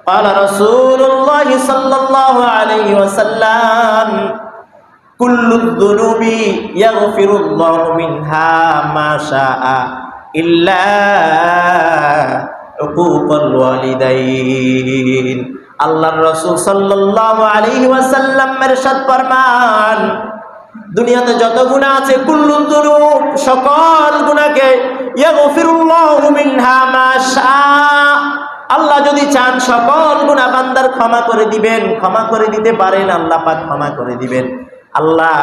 قال رسول الله صلى الله عليه وسلم كل الذنوب يغفر الله منها ما شاء إلا عقوق الوالدين আল্লাহর রাসূল সাল্লাল্লাহু আলাইহি ওয়াসাল্লাম ইরশাদ ফরমান দুনিয়াতে যত গুনাহ আছে কুল্লুল যুনুব সকল গুনাহকে ইয়াগফিরুল্লাহু মিনহা মা শাআ আল্লাহ যদি চান সকল গুনাহ বান্দার ক্ষমা করে দিবেন, ক্ষমা করে দিতে পারেন, আল্লাহ পাক ক্ষমা করে দিবেন। আল্লাহ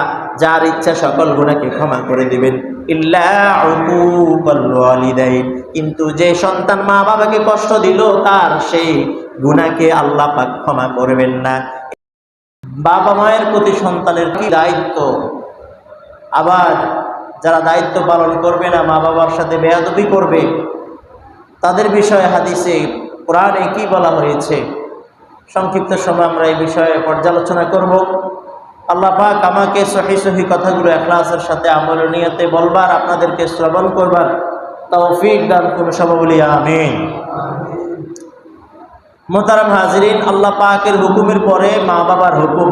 যার ইচ্ছা সকল গুনাহকে ক্ষমা করে দিবেন ইল্লা উকুকাল ওয়ালিদাইন, কিন্তু যে সন্তান মা বাবাকে কষ্ট দিল তার সেই গুনাহকে আল্লাহ পাক ক্ষমা করবেন না। বাবা মায়ের প্রতি সন্তানের কি দায়িত্ব, আবার যারা দায়িত্ব পালন করবে না, মা বাবার সাথে বেয়াদবি করবে, তাদের বিষয়ে হাদিসে কোরআনে কি বলা হয়েছে সংক্ষিপ্ত সময় আমরা এই বিষয়ে পর্যালোচনা করব। আল্লাহ পাক আমাকে সহি কথাগুলো ইখলাসের সাথে আমলের নিয়তে বলবার, আপনাদেরকে শ্রবণ করবার তৌফিক দান করুন, সবাই বলি আমিন। মোহতারাম হাজিরিন, আল্লাহ পাকের হুকুমের পরে মা বাবার হুকুম,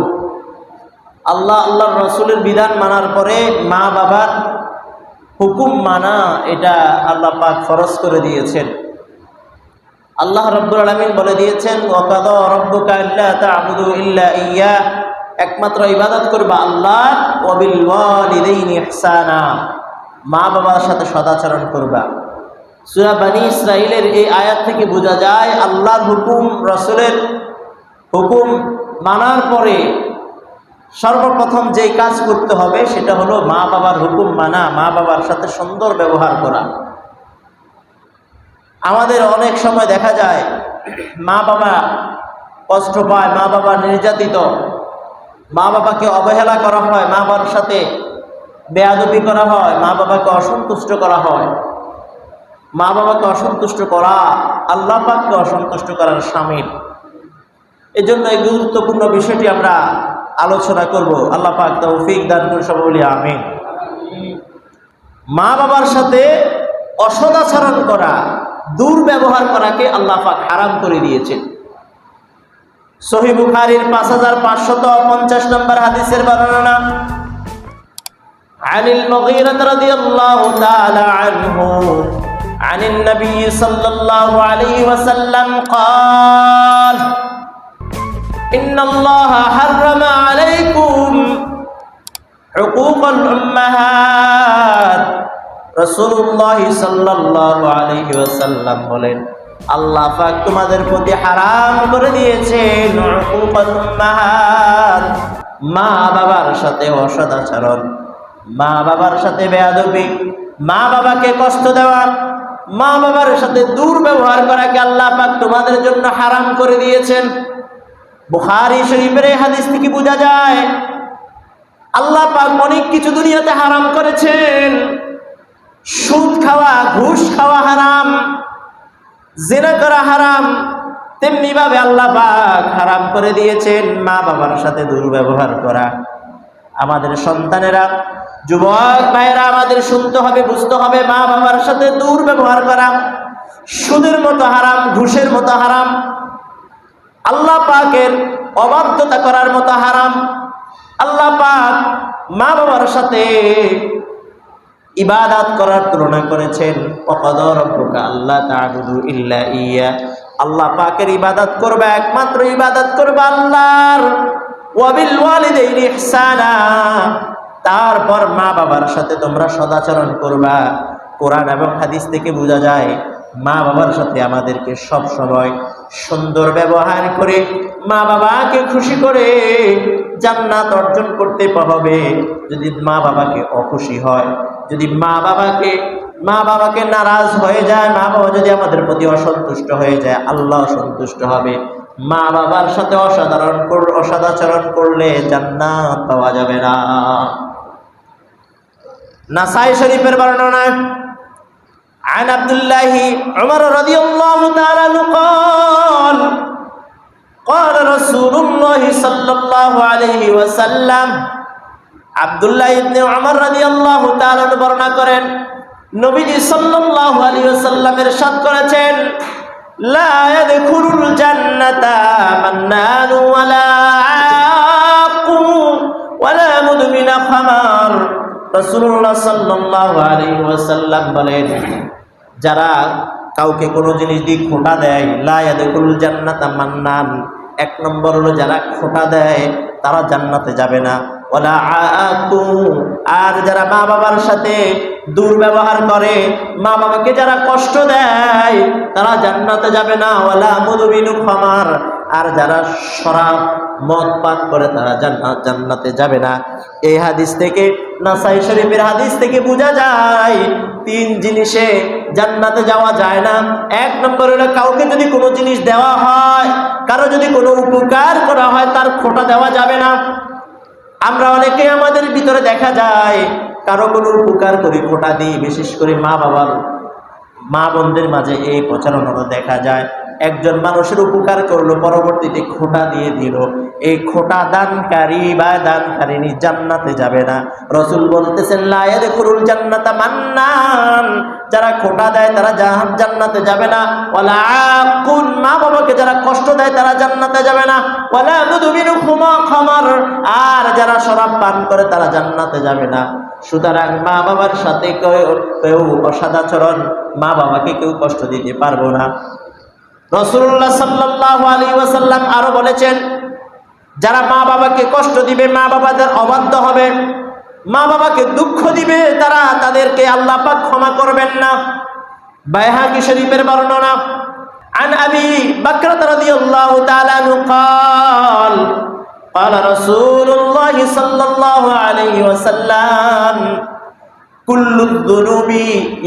আল্লাহর রাসূলের বিধান মানার পরে মা বাবার হুকুম মানা, এটা আল্লাহ পাক ফরজ করে দিয়েছেন। আল্লাহ রাব্বুল আলামিন বলে দিয়েছেন ওয়াকাদা রাব্বুকা আল্লা তা'বুদু ইল্লা ইয়্যা, একমাত্র ইবাদত করবা আল্লাহ, ওয়া বিল ওয়ালিদাইনি ইহসানা, মা বাবার সাথে সদাচরণ করবা। সূরা বনী ইসরাঈলের এই আয়াত থেকে বোঝা যায় আল্লাহর হুকুম, রাসূলের হুকুম মানার পরে সর্বপ্রথম যেই কাজ করতে হবে সেটা হলো মা বাবার হুকুম মানা, মা বাবার সাথে সুন্দর ব্যবহার করা। আমাদের অনেক সময় দেখা যায় মা বাবা কষ্ট পায়, মা বাবা নির্যাতিত, মা বাবাকে অবহেলা করা হয়, মা বাবার সাথে বেয়াদবি করা হয়, মা বাবাকে অসন্তুষ্ট করা হয়। মা বাবাকে অসন্তুষ্ট করা আল্লাহ পাককে অসন্তুষ্ট করার শামিল। এজন্য এই গুরুত্বপূর্ণ বিষয়টি আমরা আলোচনা করব। আল্লাহ পাক তৌফিক দান করুন, সবাই বলি আমিন। মা বাবার সাথে অসদাচরণ করা, দুর্ব্যবহার করাকে আল্লাহ পাক হারাম করে দিয়েছেন। সহিহ বুখারীর 5550 নম্বর হাদিসের বর্ণনা, আনিল মুগীরা রাদিয়াল্লাহু তাআলা আনহু আনিন নবী সাল্লাল্লাহু আলাইহি ওয়াসাল্লাম قال ইন্নাল্লাহা হাররামা আলাইকুম হুকুকাল উম্মাহাত। রাসূলুল্লাহ সাল্লাল্লাহু আলাইহি ওয়াসাল্লাম বলেন আল্লাহ পাক তোমাদের প্রতি হারাম করে দিয়েছেন হুকুকাল উম্মাহাত, মা বাবার সাথে অসদাচরণ, মা বাবার সাথে বেয়াদবি, মা বাবাকে কষ্ট দেওয়া, মা বাবার সাথে দুর্ব্যবহার করাকে আল্লাহ পাক তোমাদের জন্য হারাম করে দিয়েছেন। বুখারী শরীফের এই হাদিস থেকে বোঝা যায় আল্লাহ পাক অনেক কিছু দুনিয়াতে হারাম করেছেন। সুদ খাওয়া, ঘুষ খাওয়া হারাম, জিনা করা হারাম, তেমনি ভাবে আল্লাহ পাক হারাম করে দিয়েছেন মা বাবার সাথে দুর্ব্যবহার করা। আমাদের সন্তানেরা, যুবক ভাইয়েরা, আমাদের শুনতে হবে, বুঝতে হবে, মা বাবার সাথে দুর্ব্যবহার করা সুদের মতো হারাম, ঘুষের মতো হারাম, আল্লাহ পাকের অবাধ্যতা করার মতো হারাম। আল্লাহ পাক মা বাবার সাথে ইবাদত করার তুলনা করেছেন ওয়াকাদা রাব্বুকা আল্লা তা'বুদু ইল্লা ইয়্যা, আল্লাহ পাকের ইবাদত করবে, একমাত্র ইবাদত করবে আল্লাহর। ওয়া বিল ওয়ালিদাইনি ইহসানা, তারপর মা বাবার সাথে তোমরা সদাচরণ করবা। কোরআন এবং হাদিস থেকে বোঝা যায় মা বাবার সাথে আমাদেরকে সব সময় সুন্দর ব্যবহার করে মা বাবাকে খুশি করে জান্নাত অর্জন করতে হবে। যদি মা বাবাকে অখুশি হয়, যদি মা বাবাকে নারাজ হয়ে যায়, মা বাবা যদি আমাদের প্রতি অসন্তুষ্ট হয়ে যায়, আল্লাহ অসন্তুষ্ট হবে। মা বাবার সাথে অসদাচরণ করলে জান্নাত পাওয়া যাবে না। নাসাই শরীফের বর্ণনা, عن عبد الله عمر رضي الله تعالى عنه قال قال رسول الله صلى الله عليه وسلم, আব্দুল্লাহ ইবনে উমর রাদিয়াল্লাহু তাআলা বর্ণনা করেন নবীজি সাল্লাল্লাহু আলাইহি ওয়াসাল্লাম ইরশাদ করেছেন, লা ইয়াদখুলুল জান্নাতা মান্নানু ওয়ালা আaqu ওয়ালা মুদমিনা খামার। রাসূলুল্লাহ সাল্লাল্লাহু আলাইহি ওয়াসাল্লাম বলেন, যারা কাউকে কোনো জিনিস দিয়ে খোঁটা দেয়, লা ইয়াদখুলুল জান্নাতা মান্নান, এক নম্বর হলো যারা খোঁটা দেয় তারা জান্নাতে যাবে না। ওয়ালা আaqu, আর যারা মা বাবার সাথে দুর্ব্যবহার করে, মা বাবাকে যারা কষ্ট দেয় তারা জান্নাতে যাবে না। ওয়ালা মুদমিনু খামার, আর যারা শরাব মদ পান করে তারা জান্নাতে যাবে না। এই হাদিস থেকে, নাসাই শরীফের হাদিস থেকে বোঝা যায় তিন জিনিসে জান্নাতে যাওয়া যায় না। এক নম্বর হলো কাউকে যদি কোনো জিনিস দেওয়া হয়, কারো যদি কোনো উপকার করা হয়, তার খোঁটা দেওয়া যাবে না। আমরা অনেকে আমাদের ভিতরে দেখা যায় কারো কোনো উপকার করি, খোঁটা দিই। বিশেষ করে মা বোনদের মাঝে এই প্রচারণা দেখা যায়। একজন মানুষের উপকার করলো, পরবর্তীতে খোঁটা দিয়ে দিল, এই খোঁটা দানকারী বা দানকারিনী জান্নাতে যাবে না। রাসূল বলতেছেন, লা ইয়াদখুলুল জান্নাতা মান্নান, যারা খোঁটা দেয় তারা জান্নাতে যাবে না। ওয়ালা আকুন, মা বাবাকে যারা কষ্ট দেয় তারা জান্নাতে যাবে না। ওয়ালা মুদমিনু খামার, আর যারা শরাব পান করে তারা জান্নাতে যাবে না। সুতরাং মা বাবার সাথে কেউ অসদাচরণ, মা বাবাকে কেউ কষ্ট দিতে পারবো না। রাসূলুল্লাহ সাল্লাল্লাহু আলাইহি ওয়াসাল্লাম আরো বলেছেন, যারা মা বাবাকে কষ্ট দিবে, মা বাবাদের অবাধ্য হবে, মা বাবাকে দুঃখ দিবে, তাদেরকে আল্লাহ পাক ক্ষমা করবেন না। বাইহাকি শরীফের বর্ণনা, আন আবি বকর রাদিয়াল্লাহু তাআলা আনহু قال قال رسول الله صلى الله عليه وسلم كل الذنوب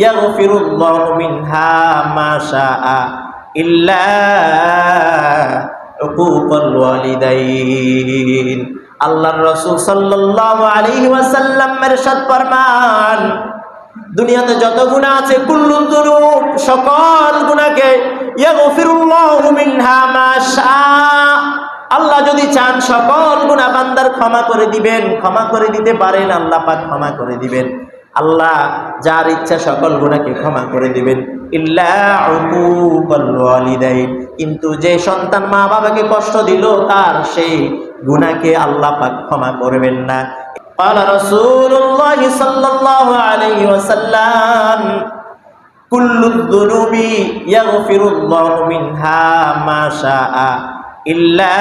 يغفر الله منها ما شاء إلا عقوق الوالدين। আল্লাহর রাসূল সাল্লাল্লাহু আলাইহি ওয়াসাল্লাম ইরশাদ ফরমান, দুনিয়াতে যত গুনাহ আছে, কুল্লু যুনুব, সকল গুনাহকে, ইয়াগফিরুল্লাহু মিনহা মা শাআ, আল্লাহ যদি চান সকল গুনাহ বান্দার ক্ষমা করে দিবেন, ক্ষমা করে দিতে পারেন, আল্লাহ পাক ক্ষমা করে দিবেন। আল্লাহ যার ইচ্ছা সকল গুনাহকে ক্ষমা করে দিবেন, ইল্লা উকুকাল ওয়ালিদাইন, কিন্তু যে সন্তান মা বাবাকে কষ্ট দিল তার সেই গুনাহকে আল্লাহ পাক ক্ষমা করবেন না। قال رسول الله صلى الله عليه وسلم كل الذنوب يغفر الله منها ما شاء إلا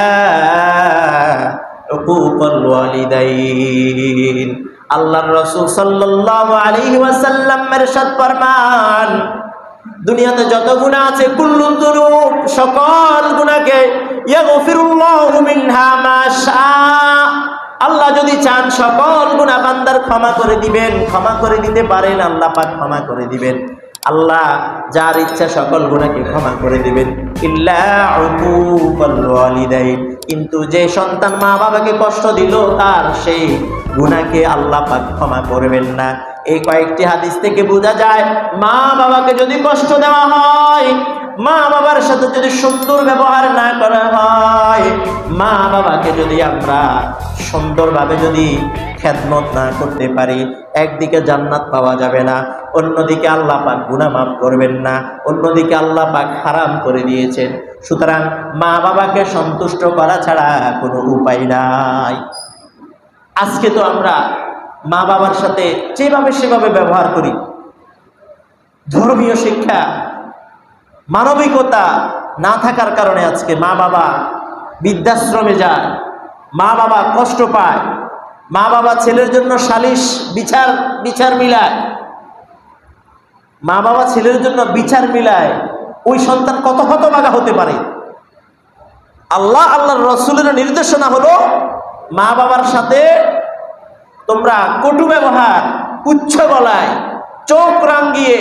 عقوق الوالدين। আল্লাহর রাসূল সাল্লাল্লাহু আলাইহি ওয়াসাল্লাম ইরশাদ ফরমান, দুনিয়াতে যত গুনাহ আছে, কুল্লু যুনুব, সকল গুনাহকে, ইয়াগফিরুল্লাহু মিনহা মা শাআ, আল্লাহ যদি চান সকল গুনাহ বান্দার ক্ষমা করে দিবেন, ক্ষমা করে দিতে পারেন, আল্লাহ পাক ক্ষমা করে দিবেন। আল্লাহ যার ইচ্ছা সকল গুনাহকে ক্ষমা করে দিবেন, ইল্লা উকুকাল ওয়ালিদাইন, কিন্তু যে সন্তান মা বাবাকে কষ্ট দিল তার সেই গুনাহকে আল্লাহ পাক ক্ষমা করবেন না। এই কয়েকটি হাদিস থেকে বোঝা যায়, মা বাবাকে যদি কষ্ট দেওয়া হয়, মা বাবার সাথে যদি সুন্দর ব্যবহার না করা হয়, মা বাবাকে যদি আমরা সুন্দরভাবে যদি খেদমত না করতে পারি, একদিকে জান্নাত পাওয়া যাবে না, অন্যদিকে আল্লাহ পাক গুনাহ মাফ করবেন না, অন্যদিকে আল্লাহ পাক হারাম করে দিয়েছেন। সুতরাং মা বাবাকে সন্তুষ্ট করা ছাড়া কোনো উপায় নাই। আজকে তো আমরা মা বাবার সাথে যেভাবে সেভাবে ব্যবহার করি, ধর্মীয় শিক্ষা, মানবিকতা না থাকার কারণে আজকে মা বাবা বৃদ্ধাশ্রমে যায়, মা বাবা কষ্ট পায়, মা বাবা ছেলের জন্য সালিশ বিচার মিলায়, মা বাবা ছেলের জন্য বিচার মিলায়, ওই সন্তান কত হতভাগা হতে পারে। আল্লাহর রাসূলের নির্দেশনা হলো, মা বাবার সাথে তোমরা কটু ব্যবহার, উচ্চ গলায়, চোখ রাঙিয়ে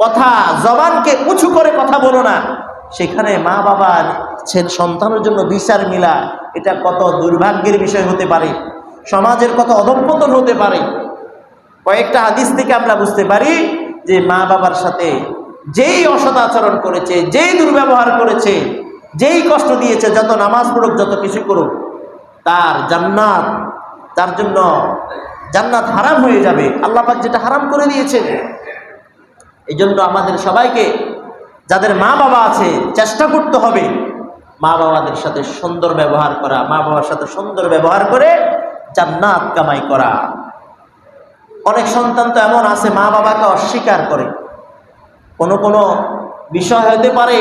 কথা, জবানকে উঁচু করে কথা বলো না। সেখানে মা বাবা সন্তানের জন্য বিচার মিলা, এটা কত দুর্ভাগ্যের বিষয় হতে পারে, সমাজের কত অধঃপতন হতে পারে। কয়েকটা হাদিস থেকে আমরা বুঝতে পারি যে মা বাবার সাথে যেই অসদাচরণ করেছে, যেই দুর্ব্যবহার করেছে, যেই কষ্ট দিয়েছে, যত নামাজ পড়ুক, যত কিছু করুক, তার জন্য জান্নাত হারাম হয়ে যাবে। আল্লাহ পাক যেটা হারাম করে দিয়েছে। এই জন্য আমাদের সবাইকে যাদের মা বাবা আছে চেষ্টা করতে হবে মা বাবাদের সাথে সুন্দর ব্যবহার করা, মা বাবার সাথে সুন্দর ব্যবহার করে জান্নাত কামাই করা। অনেক সন্তান তো এমন আছে মা বাবাকে অস্বীকার করে, কোনো বিষয় হতে পারে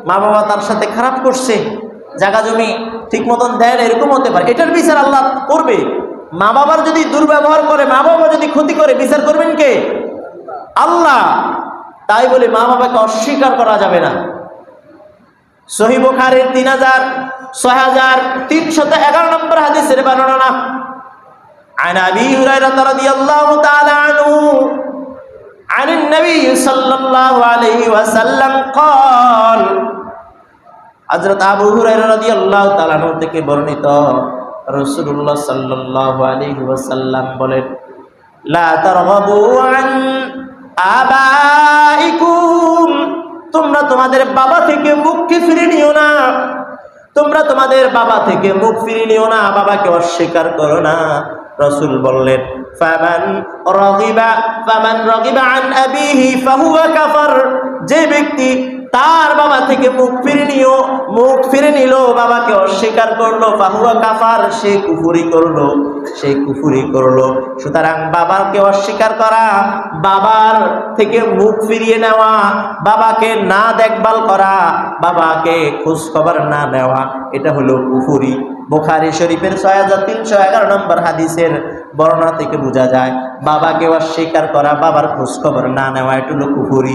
মা বাবা তার সাথে খারাপ করছে, জায়গা জমি ঠিক মতন দেয় না, এরকম হতে পারে। এটার বিচার আল্লাহ করবে। মা বাবার যদি দুর্ব্যবহার করে, মা বাবা যদি ক্ষতি করে, বিচার করবেন কে? আল্লাহ। তাই বলে মা বাবাকে অস্বীকার করা যাবে না। সহিহ বুখারীর 6311 নম্বর হাদিসের বর্ণনা, عن أبي هريرة رضي الله تعالى عنه عن النبي صلى الله عليه وسلم قال, হযরত আবু হুরায়রা রাদিয়াল্লাহু তাআলা আনহু থেকে বর্ণিত, রাসূলুল্লাহ সাল্লাল্লাহু আলাইহি ওয়াসাল্লাম বলেন, লা তারগাবু আন আবাইকুম, তোমরা তোমাদের বাবা থেকে মুখ ফিরিয়ে নিও না, তোমরা তোমাদের বাবা থেকে মুখ ফিরিয়ে নিও না, বাবাকে অস্বীকার করো না। রাসূল বললেন, ফামান রাগিবা আন আবিহি ফাহুয়া কাফার, যে ব্যক্তি তার বাবা থেকে মুখ ফিরে নিল, বাবাকে অস্বীকার করলো, ফাহুয়া কাফার, সে কুফরি করলো। সুতরাং বাবাকে অস্বীকার করা, বাবার থেকে মুখ ফিরিয়ে নেওয়া, বাবাকে না দেখভাল করা, বাবাকে খোঁজ খবর না নেওয়া, এটা হলো কুফরি। বুখারী শরীফের 6311 নম্বর হাদিসের বর্ণনা থেকে বোঝা যায় বাবাকে অস্বীকার করা, বাবার খোঁজ খবর না নেওয়া, এটা হলো কুফরি।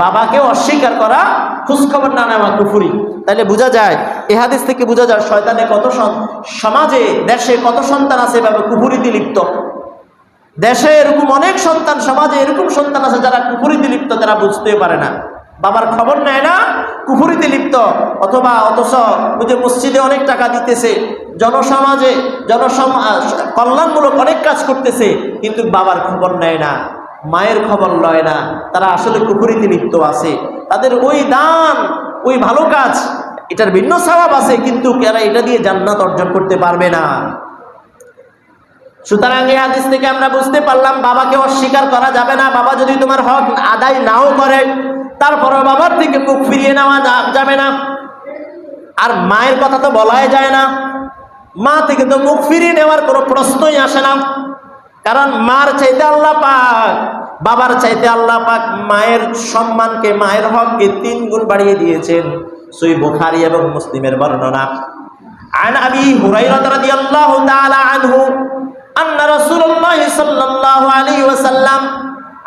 বাবাকে অস্বীকার করা, খোঁজ খবর না নেওয়া কুফরি। তাহলে বোঝা যায়, এই হাদিস থেকে বোঝা যায় শয়তানে কত সমাজে দেশে কত সন্তান আছে এভাবে কুফরিতে লিপ্ত। দেশে এরকম অনেক সন্তান, সমাজে এরকম সন্তান আছে যারা কুফরিতে লিপ্ত, যারা বুঝতে পারে না, বাবার খবর নেয় না, কুফরিতে লিপ্ত। অথবা অথচ ওই যে মসজিদে অনেক টাকা দিতেছে, জনসমাজে কল্যাণমূলক অনেক কাজ করতেছে, কিন্তু বাবার খবর নেয় না, মায়ের খবর লয় না, তারা আসলে কুফরিতে লিপ্ত আছে। তাদের ওই দান, ওই ভালো কাজ, এটার ভিন্ন সওয়াব আছে, কিন্তু এরা এটা দিয়ে জান্নাত অর্জন করতে পারবে না। সুতরাং এই হাদিস থেকে আমরা বুঝতে পারলাম বাবাকে অস্বীকার করা যাবে না। বাবা যদি তোমার হক আদায় নাও করে, তারপরে বাবার থেকে মুখ ফিরিয়ে নেওয়া যাবে না। আর মায়ের কথা তো বলাই যায় না, মা থেকে তো মুখ ফিরিয়ে নেওয়ার কোনো প্রশ্নই আসে না। কারণ মার চাইতে আল্লাহ পাক, বাবার চাইতে আল্লাহ পাক মায়ের সম্মানকে, মায়ের হককে 3 গুণ বাড়িয়ে দিয়েছেন। সহিহ বুখারী এবং মুসলিমের বর্ণনা, আন আবি হুরায়রা রাদিয়াল্লাহু তাআলা আনহু আন্না রাসূলুল্লাহ সাল্লাল্লাহু আলাইহি ওয়াসাল্লাম,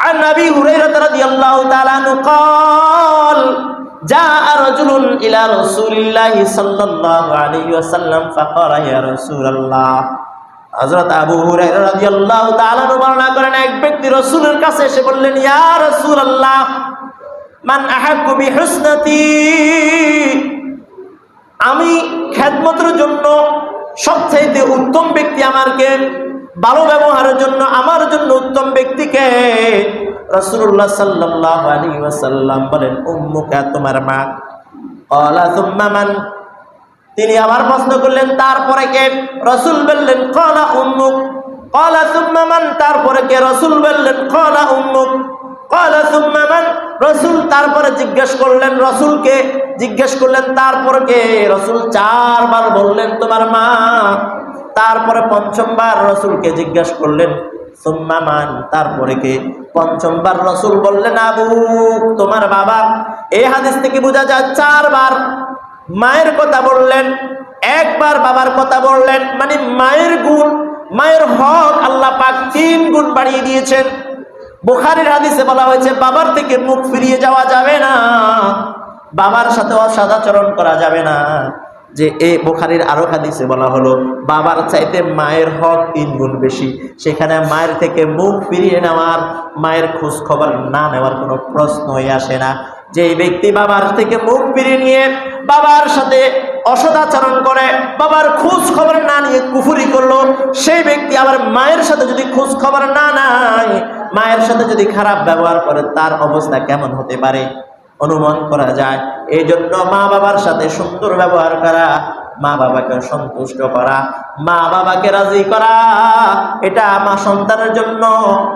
عن أبي هريرة رضي الله تعالى عنه قال, جاء رجل إلى رسول الله صلى الله عليه وسلم فقال يا رسول الله, হযরত আবু হুরায়রা রাদিয়াল্লাহু তাআলা আনহু বর্ণনা করেন, এক ব্যক্তি রাসূলের কাছে এসে বললেন, ইয়া রাসূলুল্লাহ, মান আহাক্কু বিহুসনাতি, আমি খেদমতের জন্য সবচাইতে উত্তম ব্যক্তি আমাকে, ভালো ব্যবহারের জন্য আমার জন্য উত্তম ব্যক্তিকে? রাসূলুল্লাহ সাল্লাল্লাহু আলাইহি ওয়াসাল্লাম বলেন, উম্মুকা, তোমার মা। ক্বালা সুম্মা মান, তিনি আবার প্রশ্ন করলেন, তারপরে কে? রাসূল বললেন, ক্বালা উম্মুক। ক্বালা সুম্মা মান, তারপরে কে? রাসূল বললেন, ক্বালা উম্মুক। ক্বালা সুম্মা মান, রাসূল তারপরে জিজ্ঞেস করলেন, রাসূলকে জিজ্ঞেস করলেন, তারপরে কে? রাসূল 4 বার বললেন, তোমার মা। তারপরে 5বার রাসূলকে জিজ্ঞেস করলেন, সুম্মা মান, তারপরে কে? 5বার রাসূল বললেন, আবু, তোমার বাবা। এই হাদিস থেকে বোঝা যায় 4 বার মায়ের কথা বললেন, 1 বার বাবার কথা বললেন, মানে মায়ের গুণ, মায়ের হক আল্লাহ পাক 3 গুণ বাড়িয়ে দিয়েছেন। বুখারীর হাদিসে বলা হয়েছে বাবার থেকে মুখ ফিরিয়ে যাওয়া যাবে না, বাবার সাথে অসদাচরণ করা যাবে না। যে এই বুখারীর আরো হাদিসে বলা হলো বাবার চাইতে মায়ের হক 3 গুণ বেশি, সেখানে মায়ের থেকে মুখ ফিরিয়ে নেওয়ার, মায়ের খোঁজ খবর না নেওয়ার কোনো প্রশ্নই আসে না। যে ব্যক্তি বাবার থেকে মুখ ফিরিয়ে নিয়ে বাবার সাথে অসদাচরণ করে, বাবার খোঁজ খবর না নিয়ে কুফরি করলো, সেই ব্যক্তি আবার মায়ের সাথে যদি খোঁজ খবর না নেয়, মায়ের সাথে যদি খারাপ ব্যবহার করে, তার অবস্থা কেমন হতে পারে অনুমান করা যায়। এই জন্য মা বাবার সাথে সুন্দর ব্যবহার করা, মা বাবাকে সন্তুষ্ট করা, মা বাবাকে রাজি করা এটা মা সন্তানের জন্য,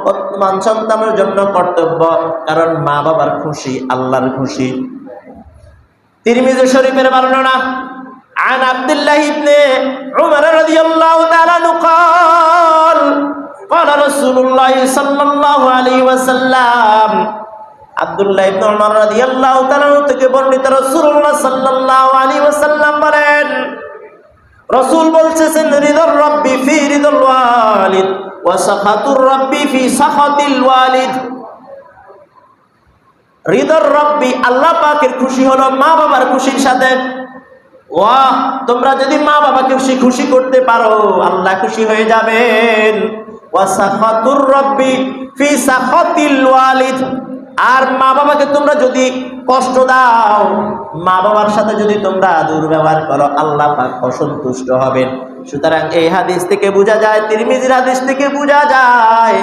বর্তমান সন্তানের জন্য কর্তব্য। কারণ মা বাবার খুশি আল্লাহর খুশি। তিরমিজি শরীফের বর্ণনা, عن عبد الله بن عمر رضي الله تعالى عنه قال قال رسول الله صلى الله عليه وسلم আব্দুল্লাহ ইবনে উমর রাদিয়াল্লাহু তাআলা থেকে বর্ণিত রাসূলুল্লাহ সাল্লাল্লাহু আলাইহি ওয়াসাল্লাম বলেন, রাসূল বলছেন, রিদার রাব্বি ফি রিদাল ওয়ালিদ ওয়া সাখাতুর রাব্বি ফি সাখাতিল ওয়ালিদ। রিদার রাব্বি আল্লাহ পাকের খুশি হলো মা বাবার খুশির সাথে। ওয়াহ, তোমরা যদি মা বাবাকে খুশি করতে পারো আল্লাহ খুশি হয়ে যাবেন। ওয়া সাখাতুর রাব্বি ফি সাখাতিল ওয়ালিদ, আর মা বাবাকে তোমরা যদি কষ্ট দাও, মা বাবার সাথে যদি তোমরা দুর্ব্যবহার করো, আল্লাহ পাক অসন্তুষ্ট হবেন। সুতরাং এই হাদিস থেকে বোঝা যায়, তিরমিজির হাদিস থেকে বোঝা যায়,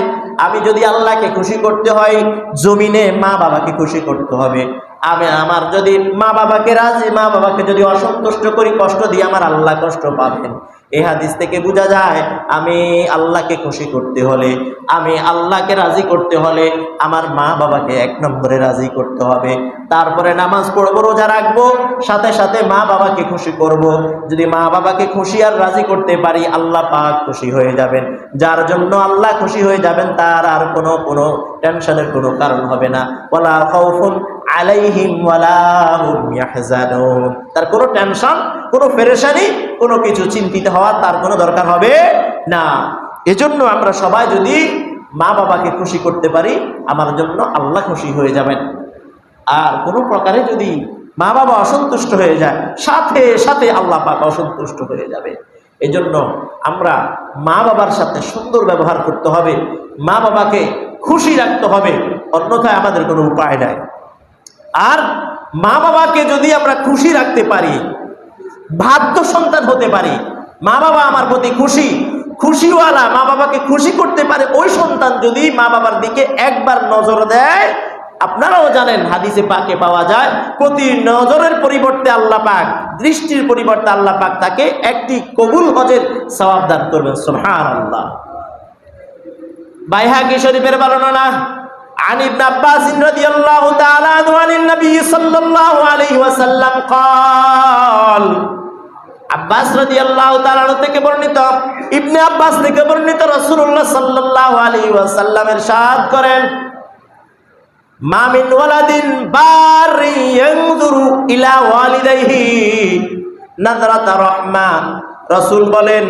আমি যদি আল্লাহকে খুশি করতে হয় জমিনে মা বাবাকে খুশি করতে হবে। আমি আমার যদি মা বাবাকে রাজি, মা বাবাকে যদি অসন্তুষ্ট করি, কষ্ট দিয়ে আমার আল্লাহ কষ্ট পাবেন। এই হাদিস থেকে বোঝা যায় আমি আল্লাহকে খুশি করতে হলে, আমি আল্লাহকে রাজি করতে হলে আমার মা বাবাকে এক নম্বরে রাজি করতে হবে। তারপরে নামাজ পড়বো, রোজা রাখবো, সাথে সাথে মা বাবাকে খুশি করব। যদি মা বাবাকে খুশি আর রাজি করতে পারি আল্লাহ পাক খুশি হয়ে যাবেন। যার জন্য আল্লাহ খুশি হয়ে যাবেন তার আর কোনো টেনশনের কোনো কারণ হবে না। ওয়ালা খাউফুন আলাইহিম ওয়ালা হুম ইয়াহজানুন, তার কোনো টেনশন, কোনো পেরেশানি, কোনো কিছু চিন্তিত হওয়ার তার কোনো দরকার হবে না। এজন্য আমরা সবাই যদি মা বাবাকে খুশি করতে পারি আমার জন্য আল্লাহ খুশি হয়ে যাবেন। আর কোনো প্রকারে যদি মা বাবা অসন্তুষ্ট হয়ে যায় সাথে সাথে আল্লাহ পাক অসন্তুষ্ট হয়ে যাবে। এজন্য আমরা মা বাবার সাথে সুন্দর ব্যবহার করতে হবে, মা বাবাকে খুশি রাখতে হবে, অন্যথায় আমাদের কোনো উপায় নাই। আর মা বাবাকে যদি আমরা খুশি রাখতে পারি, ভাগ্য সন্তান হতে পারি, মা বাবা আমার প্রতি খুশি, খুশিওয়ালা মা বাবাকে খুশি করতে পারে, ওই সন্তান যদি মা বাবার দিকে একবার নজর দেয়, আপনারাও জানেন হাদিসে পাকে পাওয়া যায় প্রতি নজরের পরিবর্তে আল্লাহ পাক, দৃষ্টির পরিবর্তে আল্লাহ পাক তাকে একটি কবুল হজের সওয়াব দান করবেন। সুবহানাল্লাহ। বাইহাকী শরীফের বর্ণনা, عن ابن عباس رضي الله تعالى عنه عن النبي صلى الله عليه وسلم قال, আব্বাস রাদিয়াল্লাহু তাআলা থেকে বর্ণিত, ইবনে আব্বাস থেকে বর্ণিত, রাসূলুল্লাহ সাল্লাল্লাহু আলাইহি ওয়াসাল্লাম ইরশাদ করেন, মা মিন ওয়ালাদিন বারি ইয়ানজুরু ইলা ওয়ালিদাইহি নাযরাতা রাহমা। রাসূল বলেন,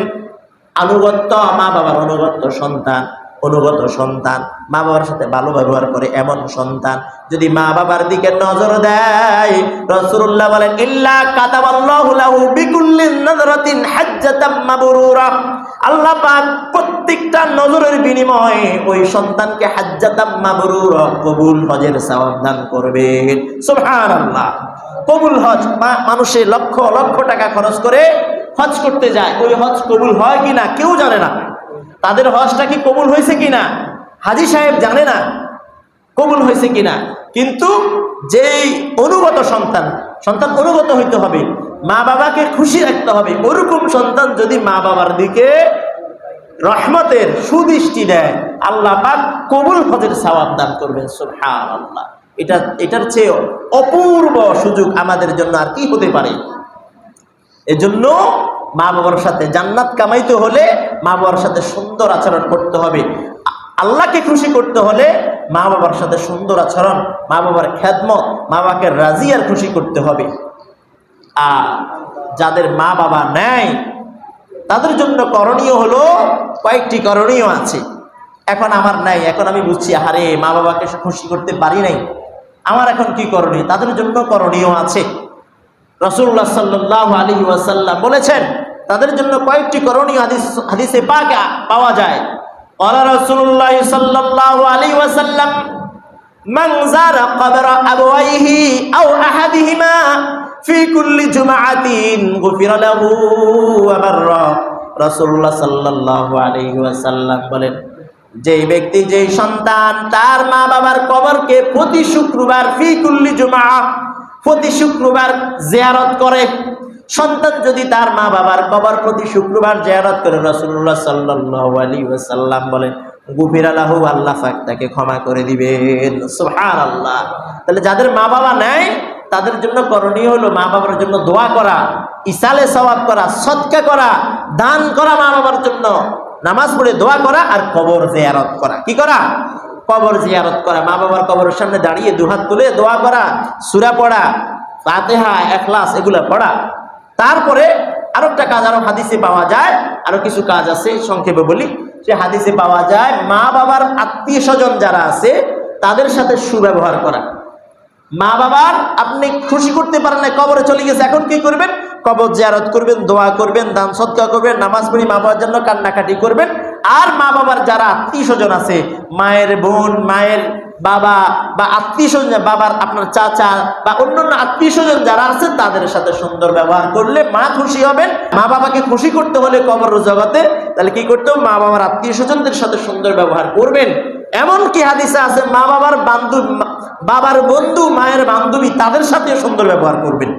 অনুগত মা বাবার অনুগত সন্তান, অনুগত সন্তান মা বাবার সাথে ভালো ব্যবহার করে এমন সন্তান যদি মা বাবার দিকে নজর দেয়, রাসূলুল্লাহ বলেন, ইল্লা কাতাবাল্লাহু লাহু বিকুল্লি নাযরাতিন হাজ্জাতাম মাবরুরা। আল্লাহ পাক প্রত্যেকটা নজরের বিনিময়ে ওই সন্তানকে হাজ্জাতাম মাবরুরা, কবুল হজের সওয়াব দান করবেন। সুবহানাল্লাহ। কবুল হজ, মানুষে লক্ষ লক্ষ টাকা খরচ করে হজ করতে যায়, ওই হজ কবুল হয় কিনা কেউ জানে না। তাদের হজটা কি কবুল হয়েছে কিনা হাজী সাহেব জানে না কবুল হয়েছে কিনা। কিন্তু যেই অনুগত সন্তান অনুগত হইতে হবে, মা বাবাকে খুশি রাখতে হবে, ওরকম সন্তান যদি মা বাবার দিকে রহমতের সুদৃষ্টি দেয় আল্লাহ পাক কবুল হজের সওয়াব দান করবেন। সুবহানাল্লাহ। এটার চেয়ে অপূর্ব সুযোগ আমাদের জন্য আর কি হতে পারে। এজন্য মা বাবার সাথে জান্নাত কামাইতে হলে মা বাবার সাথে সুন্দর আচরণ করতে হবে। আল্লাহকে খুশি করতে হলে মা বাবার সাথে সুন্দর আচরণ, মা বাবার খেদমত, মা বাবাকে রাজি আর খুশি করতে হবে। আর যাদের মা বাবা নেই তাদের জন্য করণীয় হলো কয়েকটি করণীয় আছে। এখন আমার নাই, এখন আমি বুঝছি আরে মা বাবাকে খুশি করতে পারি নাই, আমার এখন কি করণীয়? তাদের জন্য করণীয় আছে। রাসূলুল্লাহ সাল্লাল্লাহু আলাইহি ওয়াসাল্লাম বলেছেন তাদের জন্য কয়েকটি করণীয় হাদিসে পাকে পাওয়া যায়। ক্বালা রাসূলুল্লাহ সাল্লাল্লাহু আলাইহি ওয়াসাল্লাম, মান যারা কবরা আবওয়াইহি আও আহাদিহিমা ফি কুল্লি জুমআতিন গুফিরা লাহু ওয়া বাররা। রাসূলুল্লাহ সাল্লাল্লাহু আলাইহি ওয়াসাল্লাম বলেন, যেই ব্যক্তি, যেই সন্তান তার মা বাবার কবরকে প্রতি শুক্রবার, ফি কুল্লি জুমআ, প্রতি শুক্রবার জিয়ারত করে, সন্তান যদি তার মা বাবার কবর প্রতি শুক্রবার জিয়ারত করে, রাসূলুল্লাহ সাল্লাল্লাহু আলাইহি ওয়াসাল্লাম বলেন গুফিরা লাহু, আল্লাহ পাক তাকে ক্ষমা করে দিবেন। সুবহানাল্লাহ। তাহলে যাদের মা বাবা নাই তাদের জন্য করণীয় হলো মা বাবার জন্য দোয়া করা, ইসালে সওয়াব করা, সদকা করা, দান করা, মা বাবার জন্য নামাজ পড়ে দোয়া করা, আর কবর জিয়ারত করা। কি করা? কবর জিয়ারত করা। মা বাবার কবরের সামনে দাঁড়িয়ে দুহাত তুলে দোয়া করা, সূরা পড়া, ফাতিহা, ইখলাস এগুলা পড়া। তারপরে আরো একটা কাজ আরো হাদিসে পাওয়া যায়, আরো কিছু কাজ আছে সংক্ষেপে বলি। সে হাদিসে পাওয়া যায় মা বাবার আত্মীয় স্বজন যারা আছে তাদের সাথে সুব্যবহার করা। মা বাবার আপনি খুশি করতে পারেন না, কবরে চলে গেছে, এখন কি করবেন? কবর জিয়ারত করবেন, দোয়া করবেন, দান সদকা করবেন, নামাজ পড়ি মা বাবার জন্য কান্নাকাটি করবেন। আর মা বাবার যারা আত্মীয় স্বজন আছে, মায়ের বোন, মায়ের বাবা বা আত্মীয় স্বজন, বাবার আপনার চাচা বা অন্যান্য আত্মীয় স্বজন যারা আছে তাদের সাথে সুন্দর ব্যবহার করলে মা খুশি হবেন। মা বাবাকে খুশি করতে হলে কবর জগতে তাহলে কি করতে হবে? মা বাবার আত্মীয় স্বজনদের সাথে সুন্দর ব্যবহার করবেন। এমনকি হাদিসে আছে মা বাবার বান্ধব, বাবার বন্ধু, মায়ের বান্ধবী, তাদের সাথে সুন্দর ব্যবহার করবেন।